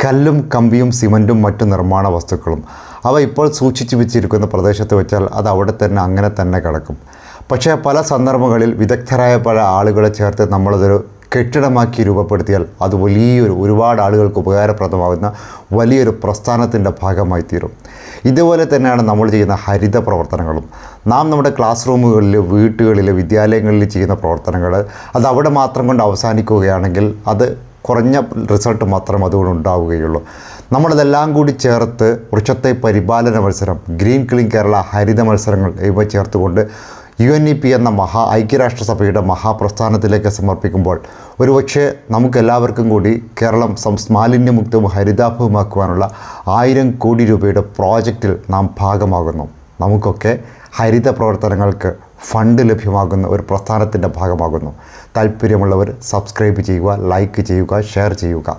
കല്ലും കമ്പിയും സിമൻറ്റും മറ്റു നിർമ്മാണ വസ്തുക്കളും അവ ഇപ്പോൾ സൂക്ഷിച്ചു വെച്ചിരിക്കുന്ന പ്രദേശത്ത് വെച്ചാൽ അത് അവിടെ തന്നെ അങ്ങനെ തന്നെ കിടക്കും. പക്ഷേ പല സന്ദർഭങ്ങളിൽ വിദഗ്ധരായ പല ആളുകളെ ചേർത്ത് നമ്മളതൊരു കെട്ടിടമാക്കി രൂപപ്പെടുത്തിയാൽ അത് ഒരുപാട് ആളുകൾക്ക് ഉപകാരപ്രദമാകുന്ന വലിയൊരു പ്രസ്ഥാനത്തിൻ്റെ ഭാഗമായി തീരും. ഇതുപോലെ തന്നെയാണ് നമ്മൾ ചെയ്യുന്ന ഹരിത പ്രവർത്തനങ്ങളും. നാം നമ്മുടെ ക്ലാസ് റൂമുകളിൽ, വീട്ടുകളിൽ, വിദ്യാലയങ്ങളിൽ ചെയ്യുന്ന പ്രവർത്തനങ്ങൾ അത് അവിടെ മാത്രം കൊണ്ട് അവസാനിക്കുകയാണെങ്കിൽ അത് കുറഞ്ഞ റിസൾട്ട് മാത്രം അതുകൊണ്ട് ഉണ്ടാവുകയുള്ളൂ. നമ്മളതെല്ലാം കൂടി ചേർത്ത് വൃക്ഷത്തെ പരിപാലന മത്സരം, ഗ്രീൻ ക്ലീൻ കേരള ഹരിത മത്സരങ്ങൾ ഇവ ചേർത്തുകൊണ്ട് UNEP എന്ന ഐക്യരാഷ്ട്രസഭയുടെ മഹാപ്രസ്ഥാനത്തിലേക്ക് സമർപ്പിക്കുമ്പോൾ ഒരുപക്ഷെ നമുക്കെല്ലാവർക്കും കൂടി കേരളം മാലിന്യമുക്തവും ഹരിതാഭവുമാക്കുവാനുള്ള 1000 കോടി രൂപയുടെ പ്രോജക്റ്റിൽ നാം ഭാഗമാകുന്നു. നമുക്കൊക്കെ ഹരിത പ്രവർത്തനങ്ങൾക്ക് ഫണ്ട് ലഭ്യമാകുന്ന ഒരു പ്രസ്ഥാനത്തിൻ്റെ ഭാഗമാകുന്നു. താല്പര്യമുള്ളവർ സബ്സ്ക്രൈബ് ചെയ്യുക, ലൈക്ക് ചെയ്യുക, ഷെയർ ചെയ്യുക.